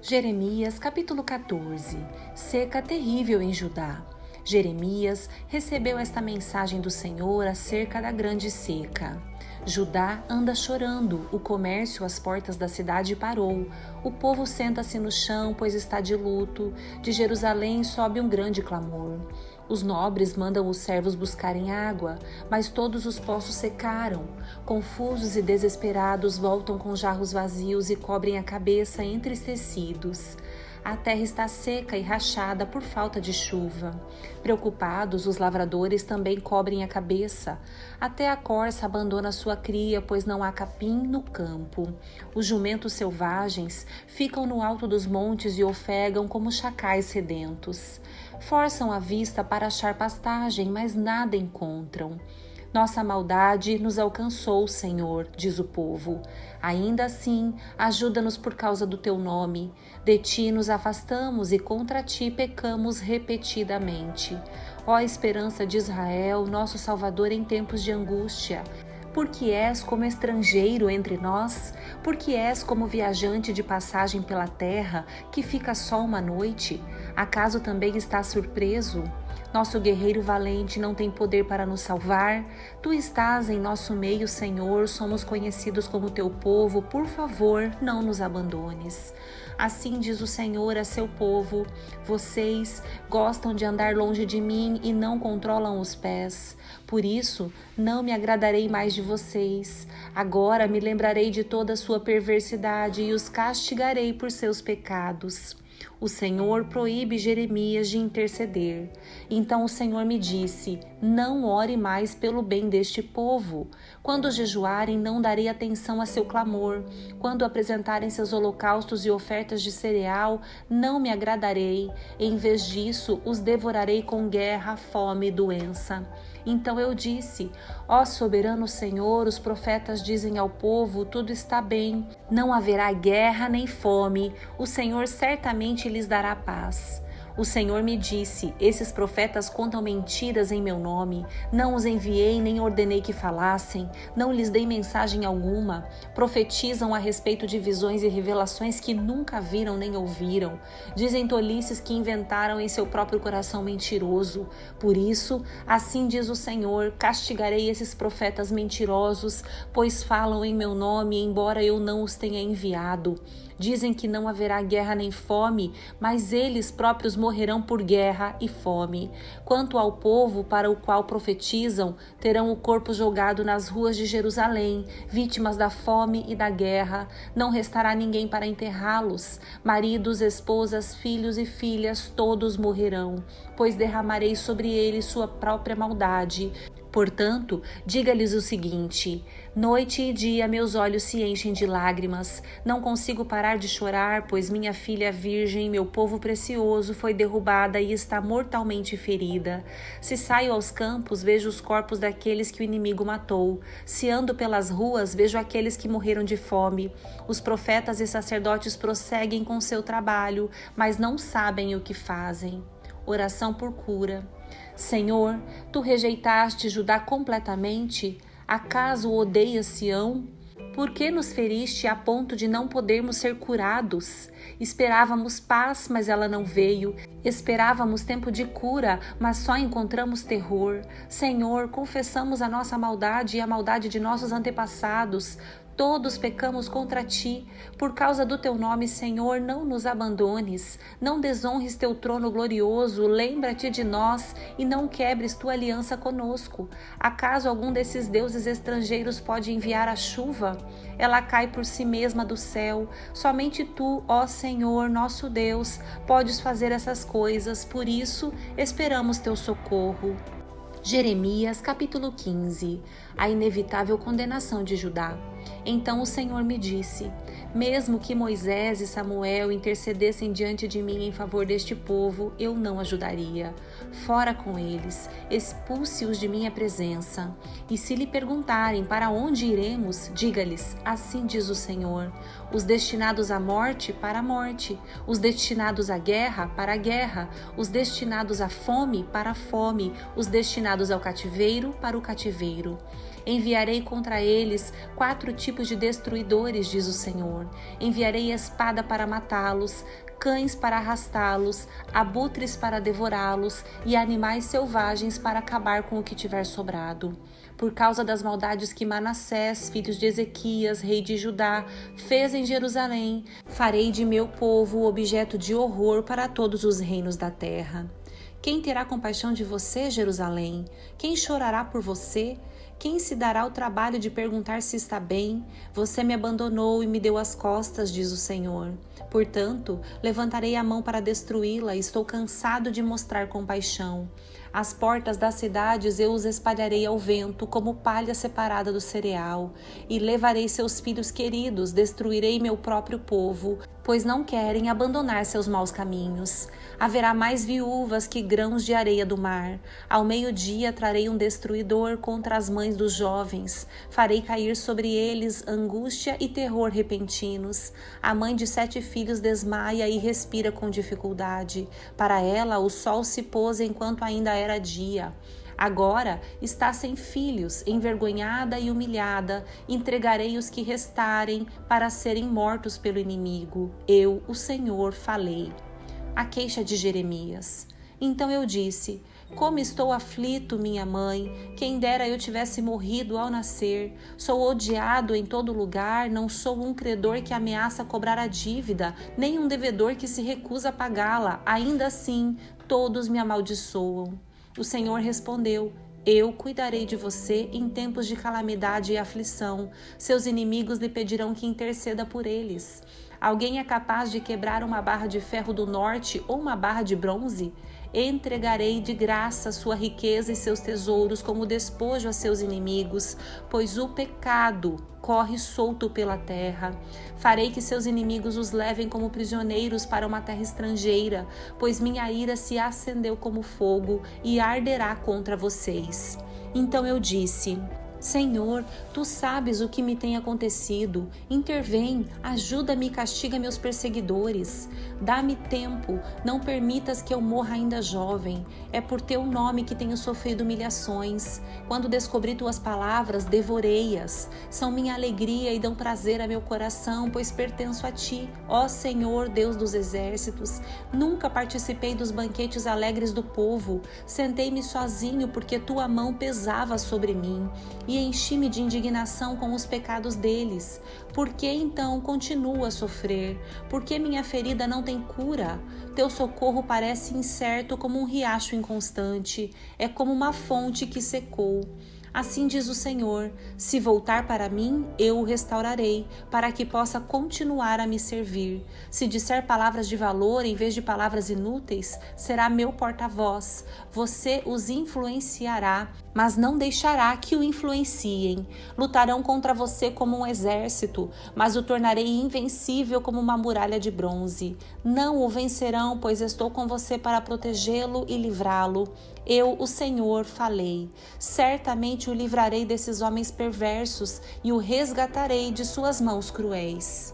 Jeremias capítulo 14. Seca terrível em Judá. Jeremias recebeu esta mensagem do Senhor acerca da grande seca. Judá anda chorando, o comércio às portas da cidade parou. O povo senta-se no chão, pois está de luto. De Jerusalém sobe um grande clamor. Os nobres mandam os servos buscarem água, mas todos os poços secaram. Confusos e desesperados, voltam com jarros vazios e cobrem a cabeça entristecidos. A terra está seca e rachada por falta de chuva. Preocupados, os lavradores também cobrem a cabeça. Até a corça abandona sua cria, pois não há capim no campo. Os jumentos selvagens ficam no alto dos montes e ofegam como chacais sedentos. Forçam a vista para achar pastagem, mas nada encontram. Nossa maldade nos alcançou, Senhor, diz o povo. Ainda assim, ajuda-nos por causa do teu nome. De ti nos afastamos e contra ti pecamos repetidamente. Ó esperança de Israel, nosso Salvador em tempos de angústia. Porque és como estrangeiro entre nós? Porque és como viajante de passagem pela terra, que fica só uma noite? Acaso também estás surpreso? Nosso guerreiro valente não tem poder para nos salvar? Tu estás em nosso meio, Senhor, somos conhecidos como teu povo, por favor, não nos abandones. Assim diz o Senhor a seu povo: vocês gostam de andar longe de mim e não controlam os pés. Por isso, não me agradarei mais de vocês. Agora me lembrarei de toda a sua perversidade e os castigarei por seus pecados. O Senhor proíbe Jeremias de interceder. Então o Senhor me disse: não ore mais pelo bem deste povo. Quando jejuarem, não darei atenção a seu clamor. Quando apresentarem seus holocaustos e ofertas de cereal, não me agradarei. Em vez disso, os devorarei com guerra, fome e doença. Então eu disse: ó soberano Senhor, os profetas dizem ao povo: tudo está bem, não haverá guerra nem fome, o Senhor certamente lhes dará paz. O Senhor me disse: esses profetas contam mentiras em meu nome. Não os enviei nem ordenei que falassem. Não lhes dei mensagem alguma. Profetizam a respeito de visões e revelações que nunca viram nem ouviram. Dizem tolices que inventaram em seu próprio coração mentiroso. Por isso, assim diz o Senhor: castigarei esses profetas mentirosos, pois falam em meu nome, embora eu não os tenha enviado. Dizem que não haverá guerra nem fome, mas eles próprios morrerão por guerra e fome. Quanto ao povo para o qual profetizam, terão o corpo jogado nas ruas de Jerusalém, vítimas da fome e da guerra. Não restará ninguém para enterrá-los. Maridos, esposas, filhos e filhas, todos morrerão, pois derramarei sobre eles sua própria maldade. Portanto, diga-lhes o seguinte: noite e dia meus olhos se enchem de lágrimas. Não consigo parar de chorar, pois minha filha virgem, meu povo precioso, foi derrubada e está mortalmente ferida. Se saio aos campos, vejo os corpos daqueles que o inimigo matou. Se ando pelas ruas, vejo aqueles que morreram de fome. Os profetas e sacerdotes prosseguem com seu trabalho, mas não sabem o que fazem. Oração por cura. Senhor, tu rejeitaste Judá completamente? Acaso odeias Sião? Por que nos feriste a ponto de não podermos ser curados? Esperávamos paz, mas ela não veio. Esperávamos tempo de cura, mas só encontramos terror. Senhor, confessamos a nossa maldade e a maldade de nossos antepassados. Todos pecamos contra ti. Por causa do teu nome, Senhor, não nos abandones. Não desonres teu trono glorioso. Lembra-te de nós e não quebres tua aliança conosco. Acaso algum desses deuses estrangeiros pode enviar a chuva? Ela cai por si mesma do céu. Somente tu, ó Senhor, nosso Deus, podes fazer essas coisas. Por isso, esperamos teu socorro. Jeremias capítulo 15. A inevitável condenação de Judá. Então o Senhor me disse: mesmo que Moisés e Samuel intercedessem diante de mim em favor deste povo, eu não ajudaria. Fora com eles, expulse-os de minha presença. E se lhe perguntarem para onde iremos, diga-lhes: assim diz o Senhor: os destinados à morte, para a morte; os destinados à guerra, para a guerra; os destinados à fome, para a fome; os destinados ao cativeiro, para o cativeiro. Enviarei contra eles 4 tipos de destruidores, diz o Senhor. Enviarei espada para matá-los, cães para arrastá-los, abutres para devorá-los e animais selvagens para acabar com o que tiver sobrado. Por causa das maldades que Manassés, filho de Ezequias, rei de Judá, fez em Jerusalém, farei de meu povo objeto de horror para todos os reinos da terra. Quem terá compaixão de você, Jerusalém? Quem chorará por você? Quem se dará o trabalho de perguntar se está bem? Você me abandonou e me deu as costas, diz o Senhor. Portanto, levantarei a mão para destruí-la e estou cansado de mostrar compaixão. As portas das cidades eu os espalharei ao vento, como palha separada do cereal, e levarei seus filhos queridos, destruirei meu próprio povo, pois não querem abandonar seus maus caminhos. Haverá mais viúvas que grãos de areia do mar. Ao meio-dia trarei um destruidor contra as mães dos jovens. Farei cair sobre eles angústia e terror repentinos. A mãe de 7 filhos desmaia e respira com dificuldade. Para ela, o sol se pôs enquanto ainda era dia. Agora está sem filhos, envergonhada e humilhada, entregarei os que restarem para serem mortos pelo inimigo. Eu, o Senhor, falei. A queixa de Jeremias. Então eu disse: como estou aflito, minha mãe, quem dera eu tivesse morrido ao nascer. Sou odiado em todo lugar, não sou um credor que ameaça cobrar a dívida, nem um devedor que se recusa a pagá-la. Ainda assim, todos me amaldiçoam. O Senhor respondeu: eu cuidarei de você em tempos de calamidade e aflição. Seus inimigos lhe pedirão que interceda por eles. Alguém é capaz de quebrar uma barra de ferro do norte ou uma barra de bronze? Entregarei de graça sua riqueza e seus tesouros como despojo a seus inimigos, pois o pecado corre solto pela terra. Farei que seus inimigos os levem como prisioneiros para uma terra estrangeira, pois minha ira se acendeu como fogo e arderá contra vocês. Então eu disse: Senhor, tu sabes o que me tem acontecido. Intervém, ajuda-me e castiga meus perseguidores. Dá-me tempo, não permitas que eu morra ainda jovem. É por teu nome que tenho sofrido humilhações. Quando descobri tuas palavras, devorei-as. São minha alegria e dão prazer a meu coração, pois pertenço a ti, ó Senhor, Deus dos exércitos. Nunca participei dos banquetes alegres do povo. Sentei-me sozinho porque tua mão pesava sobre mim. E enchi-me de indignação com os pecados deles. Por que então continuo a sofrer? Por que minha ferida não tem cura? Teu socorro parece incerto como um riacho inconstante, é como uma fonte que secou. Assim diz o Senhor: se voltar para mim, eu o restaurarei, para que possa continuar a me servir. Se disser palavras de valor em vez de palavras inúteis, será meu porta-voz. Você os influenciará, mas não deixará que o influenciem. Lutarão contra você como um exército, mas o tornarei invencível como uma muralha de bronze. Não o vencerão, pois estou com você para protegê-lo e livrá-lo. Eu, o Senhor, falei. Certamente o livrarei desses homens perversos e o resgatarei de suas mãos cruéis.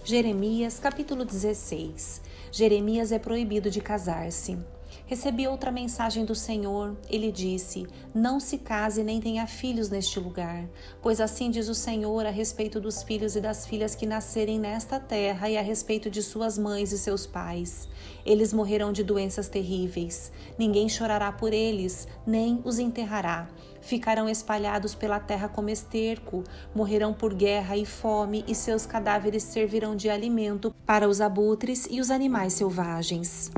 Jeremias, capítulo 16. Jeremias é proibido de casar-se. Recebi outra mensagem do Senhor. Ele disse: não se case nem tenha filhos neste lugar, pois assim diz o Senhor a respeito dos filhos e das filhas que nascerem nesta terra e a respeito de suas mães e seus pais. Eles morrerão de doenças terríveis. Ninguém chorará por eles, nem os enterrará. Ficarão espalhados pela terra como esterco, morrerão por guerra e fome, e seus cadáveres servirão de alimento para os abutres e os animais selvagens.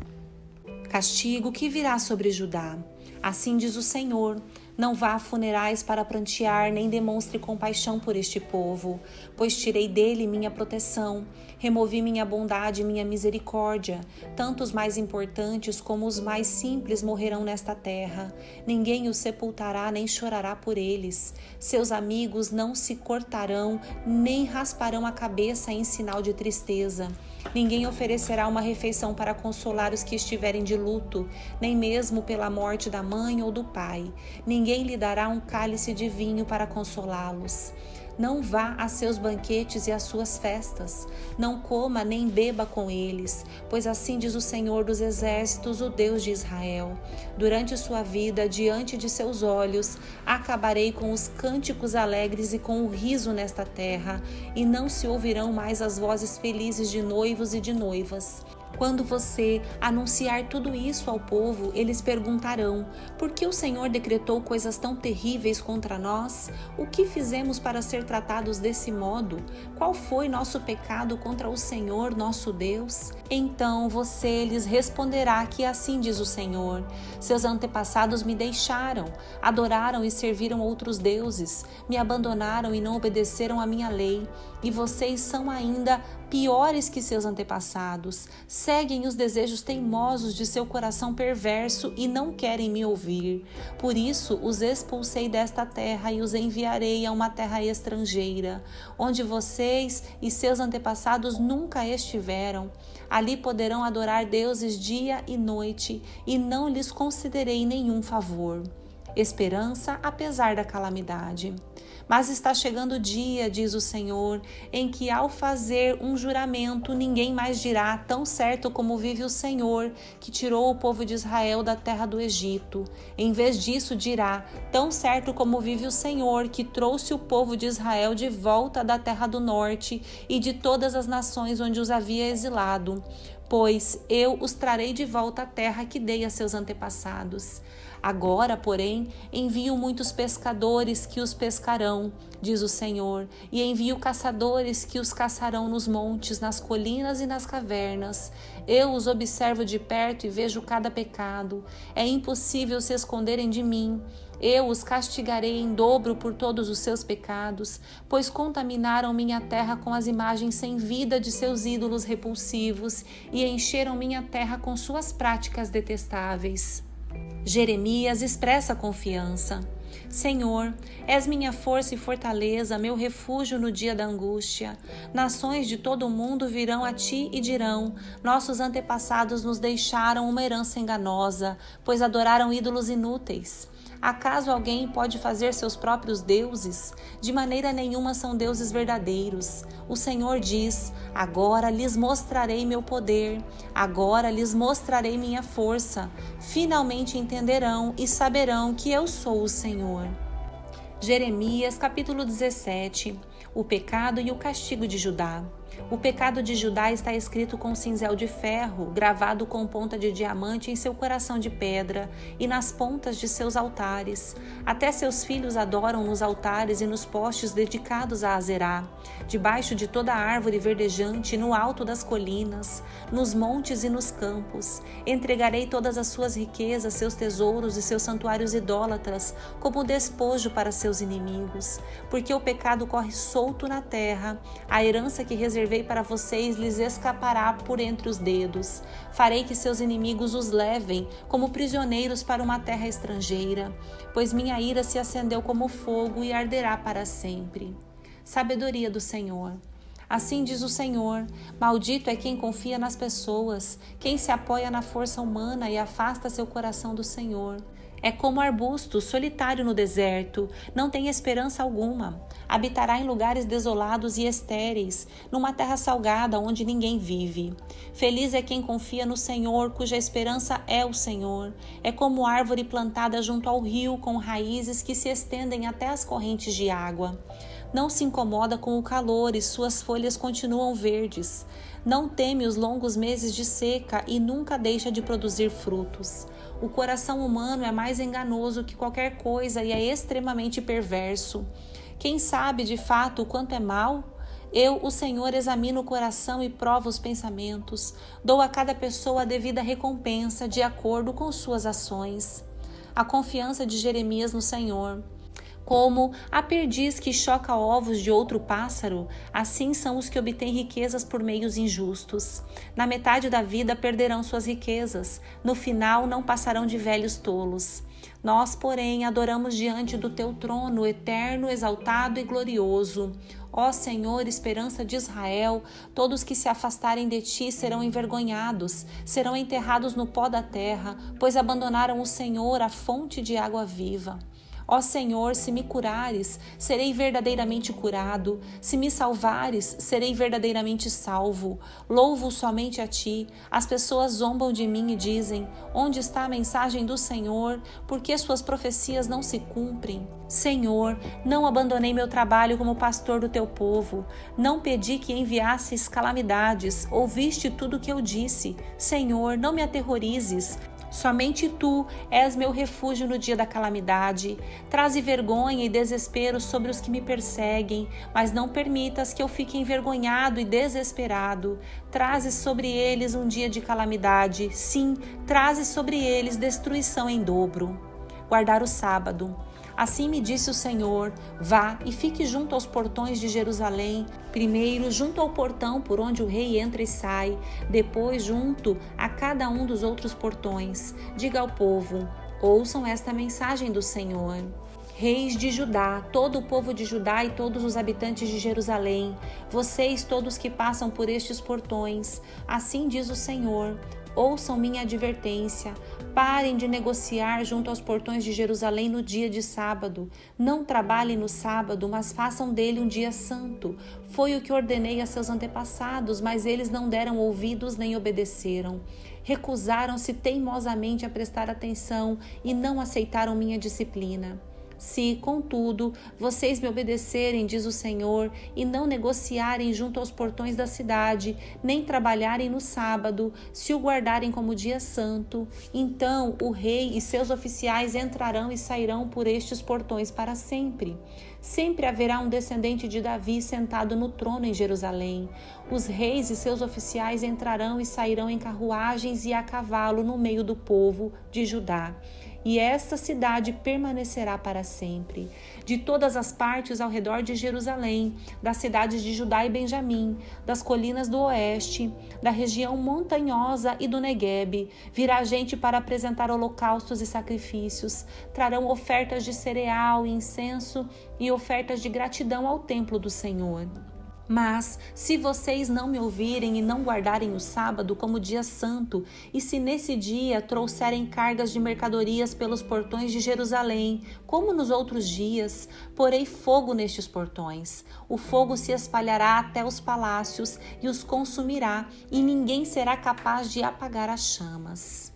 Castigo que virá sobre Judá. Assim diz o Senhor: não vá a funerais para prantear, nem demonstre compaixão por este povo, pois tirei dele minha proteção, removi minha bondade e minha misericórdia. Tanto os mais importantes como os mais simples morrerão nesta terra. Ninguém os sepultará nem chorará por eles. Seus amigos não se cortarão, nem rasparão a cabeça em sinal de tristeza. Ninguém oferecerá uma refeição para consolar os que estiverem de luto, nem mesmo pela morte da mãe ou do pai. Ninguém lhe dará um cálice de vinho para consolá-los. Não vá a seus banquetes e às suas festas. Não coma nem beba com eles, pois assim diz o Senhor dos Exércitos, o Deus de Israel. Durante sua vida, diante de seus olhos, acabarei com os cânticos alegres e com o riso nesta terra, e não se ouvirão mais as vozes felizes de noivos e de noivas. Quando você anunciar tudo isso ao povo, eles perguntarão: por que o Senhor decretou coisas tão terríveis contra nós? O que fizemos para ser tratados desse modo? Qual foi nosso pecado contra o Senhor, nosso Deus? Então você lhes responderá que assim diz o Senhor: seus antepassados me deixaram, adoraram e serviram outros deuses, me abandonaram e não obedeceram à minha lei, e vocês são ainda piores que seus antepassados. Seguem os desejos teimosos de seu coração perverso e não querem me ouvir. Por isso os expulsei desta terra e os enviarei a uma terra estrangeira, onde vocês e seus antepassados nunca estiveram. Ali poderão adorar deuses dia e noite, e não lhes concederei nenhum favor. Esperança apesar da calamidade. Mas está chegando o dia, diz o Senhor, em que ao fazer um juramento ninguém mais dirá: tão certo como vive o Senhor, que tirou o povo de Israel da terra do Egito. Em vez disso dirá: tão certo como vive o Senhor, que trouxe o povo de Israel de volta da terra do norte e de todas as nações onde os havia exilado. Pois eu os trarei de volta à terra que dei a seus antepassados. Agora, porém, envio muitos pescadores que os pescarão, diz o Senhor, e envio caçadores que os caçarão nos montes, nas colinas e nas cavernas. Eu os observo de perto e vejo cada pecado. É impossível se esconderem de mim. Eu os castigarei em dobro por todos os seus pecados, pois contaminaram minha terra com as imagens sem vida de seus ídolos repulsivos e encheram minha terra com suas práticas detestáveis. Jeremias expressa confiança. Senhor, és minha força e fortaleza, meu refúgio no dia da angústia. Nações de todo o mundo virão a ti e dirão: nossos antepassados nos deixaram uma herança enganosa, pois adoraram ídolos inúteis. Acaso alguém pode fazer seus próprios deuses? De maneira nenhuma são deuses verdadeiros. O Senhor diz: agora lhes mostrarei meu poder, agora lhes mostrarei minha força. Finalmente entenderão e saberão que eu sou o Senhor. Jeremias capítulo 17. O pecado e o castigo de Judá. O pecado de Judá está escrito com cinzel de ferro, gravado com ponta de diamante em seu coração de pedra e nas pontas de seus altares. Até seus filhos adoram nos altares e nos postes dedicados a Azerá, debaixo de toda árvore verdejante, no alto das colinas, nos montes e nos campos. Entregarei todas as suas riquezas, seus tesouros e seus santuários idólatras, como despojo para seus inimigos. Porque o pecado corre solto na terra, a herança que reservei para vocês lhes escapará por entre os dedos. Farei que seus inimigos os levem como prisioneiros para uma terra estrangeira, pois minha ira se acendeu como fogo e arderá para sempre. Sabedoria do Senhor. Assim diz o Senhor: maldito é quem confia nas pessoas, quem se apoia na força humana e afasta seu coração do Senhor. É como arbusto solitário no deserto, não tem esperança alguma. Habitará em lugares desolados e estéreis, numa terra salgada onde ninguém vive. Feliz é quem confia no Senhor, cuja esperança é o Senhor. É como árvore plantada junto ao rio, com raízes que se estendem até as correntes de água. Não se incomoda com o calor e suas folhas continuam verdes. Não teme os longos meses de seca e nunca deixa de produzir frutos. O coração humano é mais enganoso que qualquer coisa e é extremamente perverso. Quem sabe de fato o quanto é mal? Eu, o Senhor, examino o coração e provo os pensamentos. Dou a cada pessoa a devida recompensa de acordo com suas ações. A confiança de Jeremias no Senhor. Como a perdiz que choca ovos de outro pássaro, assim são os que obtêm riquezas por meios injustos. Na metade da vida perderão suas riquezas, no final não passarão de velhos tolos. Nós, porém, adoramos diante do teu trono, eterno, exaltado e glorioso. Ó Senhor, esperança de Israel, todos que se afastarem de ti serão envergonhados, serão enterrados no pó da terra, pois abandonaram o Senhor, a fonte de água viva. Ó Senhor, se me curares, serei verdadeiramente curado. Se me salvares, serei verdadeiramente salvo. Louvo somente a Ti. As pessoas zombam de mim e dizem: onde está a mensagem do Senhor? Por que suas profecias não se cumprem? Senhor, não abandonei meu trabalho como pastor do Teu povo. Não pedi que enviasses calamidades. Ouviste tudo o que eu disse. Senhor, não me aterrorizes. Somente Tu és meu refúgio no dia da calamidade. Traze vergonha e desespero sobre os que me perseguem, mas não permitas que eu fique envergonhado e desesperado. Traze sobre eles um dia de calamidade. Sim, traze sobre eles destruição em dobro. Guardar o sábado. Assim me disse o Senhor: vá e fique junto aos portões de Jerusalém, primeiro junto ao portão por onde o rei entra e sai, depois junto a cada um dos outros portões. Diga ao povo: ouçam esta mensagem do Senhor. Reis de Judá, todo o povo de Judá e todos os habitantes de Jerusalém, vocês todos que passam por estes portões, assim diz o Senhor: ouçam minha advertência, parem de negociar junto aos portões de Jerusalém no dia de sábado. Não trabalhem no sábado, mas façam dele um dia santo. Foi o que ordenei a seus antepassados, mas eles não deram ouvidos nem obedeceram. Recusaram-se teimosamente a prestar atenção e não aceitaram minha disciplina. Se, contudo, vocês me obedecerem, diz o Senhor, e não negociarem junto aos portões da cidade, nem trabalharem no sábado, se o guardarem como dia santo, então o rei e seus oficiais entrarão e sairão por estes portões para sempre. Sempre haverá um descendente de Davi sentado no trono em Jerusalém. Os reis e seus oficiais entrarão e sairão em carruagens e a cavalo no meio do povo de Judá. E esta cidade permanecerá para sempre. De todas as partes ao redor de Jerusalém, das cidades de Judá e Benjamim, das colinas do oeste, da região montanhosa e do Neguebe, virá gente para apresentar holocaustos e sacrifícios. Trarão ofertas de cereal e incenso e ofertas de gratidão ao templo do Senhor. Mas, se vocês não me ouvirem e não guardarem o sábado como dia santo, e se nesse dia trouxerem cargas de mercadorias pelos portões de Jerusalém, como nos outros dias, porei fogo nestes portões. O fogo se espalhará até os palácios e os consumirá, e ninguém será capaz de apagar as chamas.